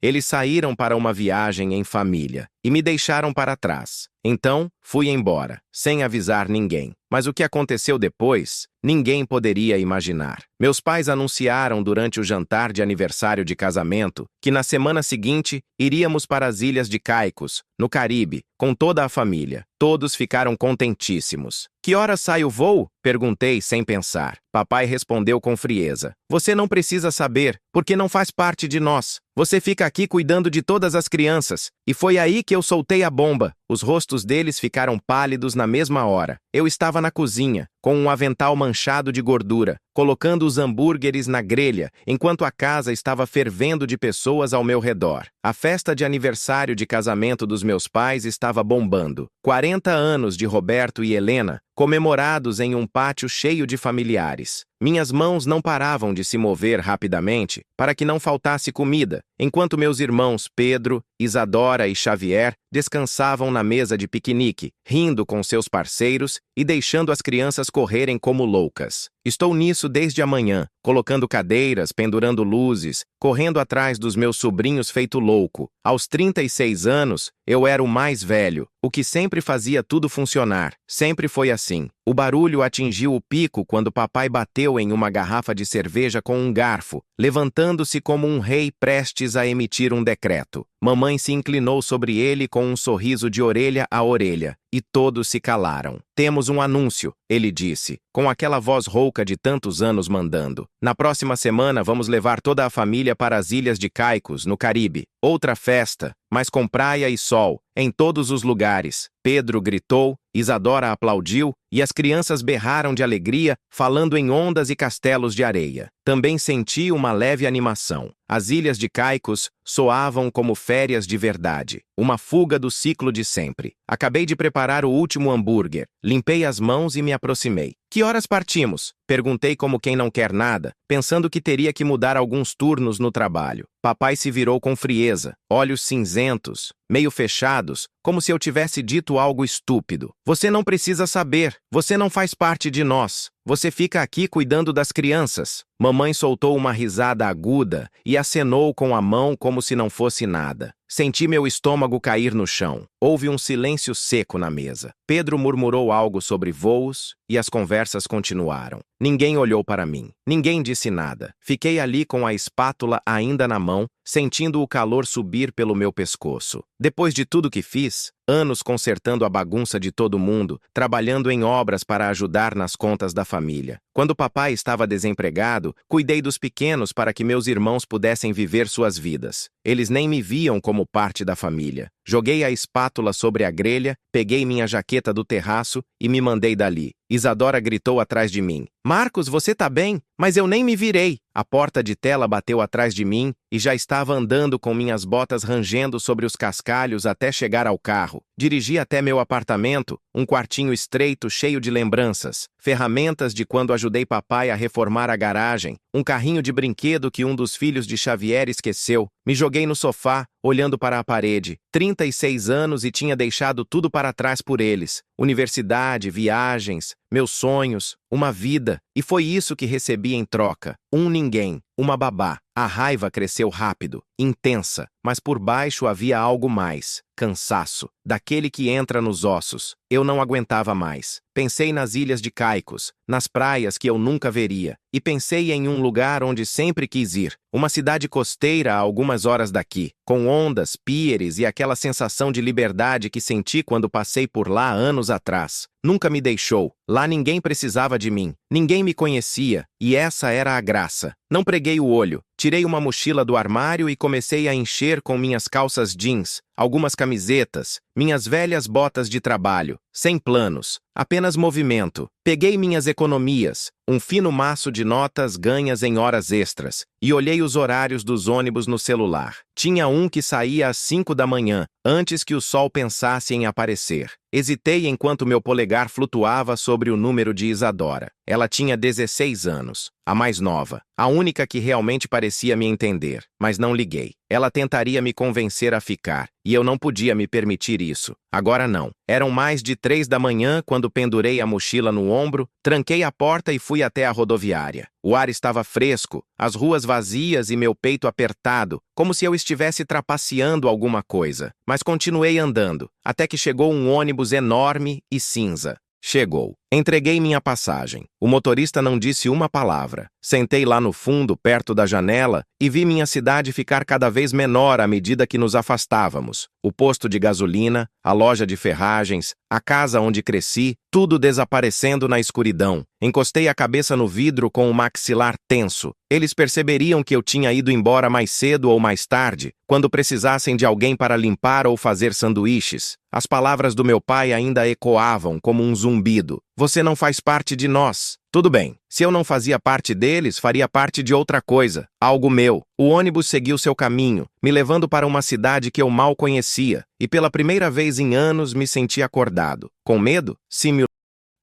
Eles saíram para uma viagem em família e me deixaram para trás. Então, fui embora, sem avisar ninguém. Mas o que aconteceu depois, ninguém poderia imaginar. Meus pais anunciaram durante o jantar de aniversário de casamento que na semana seguinte iríamos para as Ilhas de Caicos, no Caribe, com toda a família. Todos ficaram contentíssimos. Que horas sai o voo? Perguntei sem pensar. Papai respondeu com frieza. Você não precisa saber, porque não faz parte de nós. Você fica aqui cuidando de todas as crianças. E foi aí que eu soltei a bomba. Os rostos deles ficaram pálidos na mesma hora. Eu estava na cozinha, com um avental manchado de gordura, colocando os hambúrgueres na grelha, enquanto a casa estava fervendo de pessoas ao meu redor. A festa de aniversário de casamento dos meus pais estava bombando. 40 anos de Roberto e Helena, comemorados em um pátio cheio de familiares. Minhas mãos não paravam de se mover rapidamente para que não faltasse comida, enquanto meus irmãos Pedro, Isadora e Xavier descansavam na mesa de piquenique, rindo com seus parceiros e deixando as crianças correrem como loucas. Estou nisso desde a manhã, colocando cadeiras, pendurando luzes, correndo atrás dos meus sobrinhos feito louco. Aos 36 anos, eu era o mais velho, o que sempre fazia tudo funcionar. Sempre foi assim. O barulho atingiu o pico quando papai bateu em uma garrafa de cerveja com um garfo, levantando-se como um rei prestes a emitir um decreto. Mamãe se inclinou sobre ele com um sorriso de orelha a orelha, e todos se calaram. Temos um anúncio, ele disse, com aquela voz rouca de tantos anos mandando. Na próxima semana vamos levar toda a família para as Ilhas de Caicos, no Caribe. Outra festa, mas com praia e sol, em todos os lugares. Pedro gritou, Isadora aplaudiu, e as crianças berraram de alegria, falando em ondas e castelos de areia. Também senti uma leve animação. As Ilhas de Caicos soavam como férias de verdade, uma fuga do ciclo de sempre. Acabei de preparar o último hambúrguer, limpei as mãos e me aproximei. Que horas partimos? Perguntei como quem não quer nada, pensando que teria que mudar alguns turnos no trabalho. Papai se virou com frieza, olhos cinzentos, meio fechados, como se eu tivesse dito algo estúpido. Você não precisa saber, você não faz parte de nós. Você fica aqui cuidando das crianças. Mamãe soltou uma risada aguda e acenou com a mão como se não fosse nada. Senti meu estômago cair no chão. Houve um silêncio seco na mesa. Pedro murmurou algo sobre voos e as conversas continuaram. Ninguém olhou para mim. Ninguém disse nada. Fiquei ali com a espátula ainda na mão, sentindo o calor subir pelo meu pescoço. Depois de tudo que fiz, anos consertando a bagunça de todo mundo, trabalhando em obras para ajudar nas contas da família. Quando papai estava desempregado, cuidei dos pequenos para que meus irmãos pudessem viver suas vidas. Eles nem me viam como parte da família. Joguei a espátula sobre a grelha, peguei minha jaqueta do terraço e me mandei dali. Isadora gritou atrás de mim. Marcos, você tá bem? Mas eu nem me virei. A porta de tela bateu atrás de mim e já estava andando com minhas botas rangendo sobre os cascalhos até chegar ao carro. Dirigi até meu apartamento, um quartinho estreito cheio de lembranças, ferramentas de quando ajudei papai a reformar a garagem, um carrinho de brinquedo que um dos filhos de Xavier esqueceu. Me joguei no sofá, olhando para a parede. 36 anos e tinha deixado tudo para trás por eles. Universidade, viagens, meus sonhos, uma vida. E foi isso que recebi em troca. Um ninguém, uma babá. A raiva cresceu rápido, intensa, mas por baixo havia algo mais. Cansaço, daquele que entra nos ossos. Eu não aguentava mais. Pensei nas Ilhas de Caicos, nas praias que eu nunca veria, e pensei em um lugar onde sempre quis ir, uma cidade costeira a algumas horas daqui, com ondas, píeres e aquela sensação de liberdade que senti quando passei por lá anos atrás. Nunca me deixou. Lá ninguém precisava de mim. Ninguém me conhecia. E essa era a graça. Não preguei o olho. Tirei uma mochila do armário e comecei a encher com minhas calças jeans, algumas camisetas, minhas velhas botas de trabalho. Sem planos. Apenas movimento. Peguei minhas economias, um fino maço de notas ganhas em horas extras, e olhei os horários dos ônibus no celular. Tinha um que saía às 5 da manhã, antes que o sol pensasse em aparecer. Hesitei enquanto meu polegar flutuava sobre o número de Isadora. Ela tinha 16 anos, a mais nova, a única que realmente parecia me entender, mas não liguei. Ela tentaria me convencer a ficar, e eu não podia me permitir isso. Agora não. Eram mais de 3 da manhã quando pendurei a mochila no ombro, tranquei a porta e fui até a rodoviária. O ar estava fresco, as ruas vazias e meu peito apertado, como se eu estivesse trapaceando alguma coisa. Mas continuei andando, até que chegou um ônibus enorme e cinza. Chegou. Entreguei minha passagem. O motorista não disse uma palavra. Sentei lá no fundo, perto da janela, e vi minha cidade ficar cada vez menor à medida que nos afastávamos. O posto de gasolina, a loja de ferragens, a casa onde cresci, tudo desaparecendo na escuridão. Encostei a cabeça no vidro com o maxilar tenso. Eles perceberiam que eu tinha ido embora mais cedo ou mais tarde, quando precisassem de alguém para limpar ou fazer sanduíches. As palavras do meu pai ainda ecoavam como um zumbido. Você não faz parte de nós. Tudo bem. Se eu não fazia parte deles, faria parte de outra coisa, algo meu. O ônibus seguiu seu caminho, me levando para uma cidade que eu mal conhecia, e pela primeira vez em anos me senti acordado. Com medo? Sim,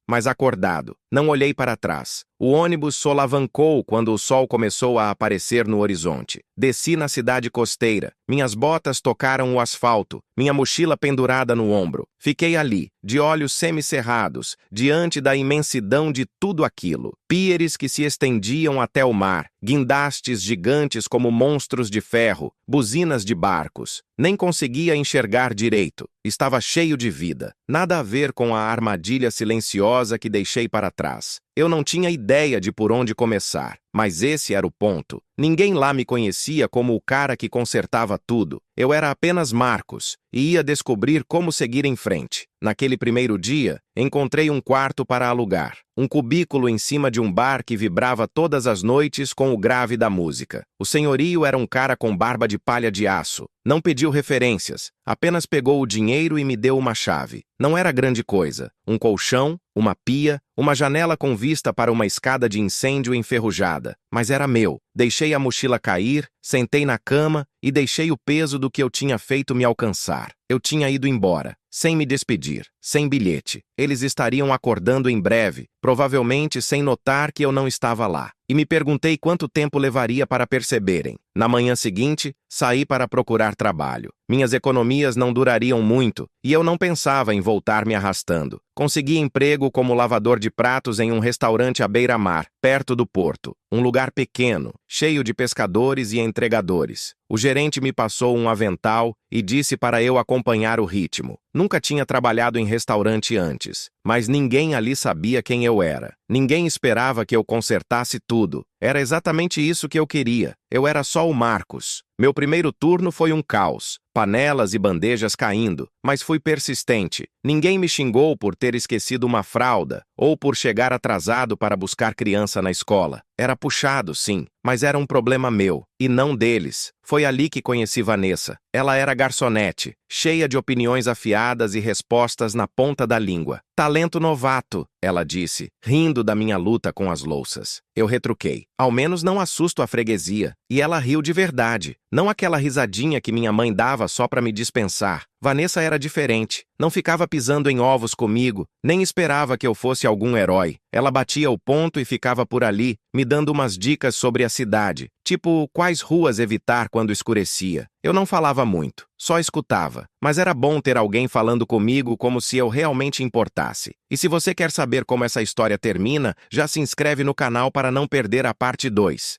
mas acordado. Não olhei para trás. O ônibus solavancou quando o sol começou a aparecer no horizonte. Desci na cidade costeira. Minhas botas tocaram o asfalto, minha mochila pendurada no ombro. Fiquei ali, de olhos semicerrados, diante da imensidão de tudo aquilo. Píeres que se estendiam até o mar, guindastes gigantes como monstros de ferro, buzinas de barcos. Nem conseguia enxergar direito. Estava cheio de vida. Nada a ver com a armadilha silenciosa que deixei para trás. Eu não tinha ideia de por onde começar, mas esse era o ponto. Ninguém lá me conhecia como o cara que consertava tudo. Eu era apenas Marcos, e ia descobrir como seguir em frente. Naquele primeiro dia, encontrei um quarto para alugar. Um cubículo em cima de um bar que vibrava todas as noites com o grave da música. O senhorio era um cara com barba de palha de aço. Não pediu referências, apenas pegou o dinheiro e me deu uma chave. Não era grande coisa. Um colchão, uma pia, uma janela com vista para uma escada de incêndio enferrujada. Mas era meu. Deixei a mochila cair, sentei na cama e deixei o peso do que eu tinha feito me alcançar. Eu tinha ido embora, sem me despedir, sem bilhete. Eles estariam acordando em breve, provavelmente sem notar que eu não estava lá. E me perguntei quanto tempo levaria para perceberem. Na manhã seguinte, saí para procurar trabalho. Minhas economias não durariam muito, e eu não pensava em voltar me arrastando. Consegui emprego como lavador de pratos em um restaurante à beira-mar, perto do porto. Um lugar pequeno, cheio de pescadores e entregadores. O gerente me passou um avental e disse para eu acompanhar o ritmo. Nunca tinha trabalhado em restaurante antes, mas ninguém ali sabia quem eu era. Ninguém esperava que eu consertasse tudo. Era exatamente isso que eu queria. Eu era só o Marcos. Meu primeiro turno foi um caos. Panelas e bandejas caindo, mas fui persistente. Ninguém me xingou por ter esquecido uma fralda ou por chegar atrasado para buscar criança na escola. Era puxado, sim, mas era um problema meu, e não deles. Foi ali que conheci Vanessa. Ela era garçonete, cheia de opiniões afiadas e respostas na ponta da língua. Talento novato, ela disse, rindo da minha luta com as louças. Eu retruquei. Ao menos não assusto a freguesia. E ela riu de verdade. Não aquela risadinha que minha mãe dava só para me dispensar. Vanessa era diferente. Não ficava pisando em ovos comigo, nem esperava que eu fosse algum herói. Ela batia o ponto e ficava por ali, me dando umas dicas sobre a cidade, tipo quais ruas evitar quando escurecia. Eu não falava muito, só escutava, mas era bom ter alguém falando comigo como se eu realmente importasse. E se você quer saber como essa história termina, já se inscreve no canal para não perder a parte 2.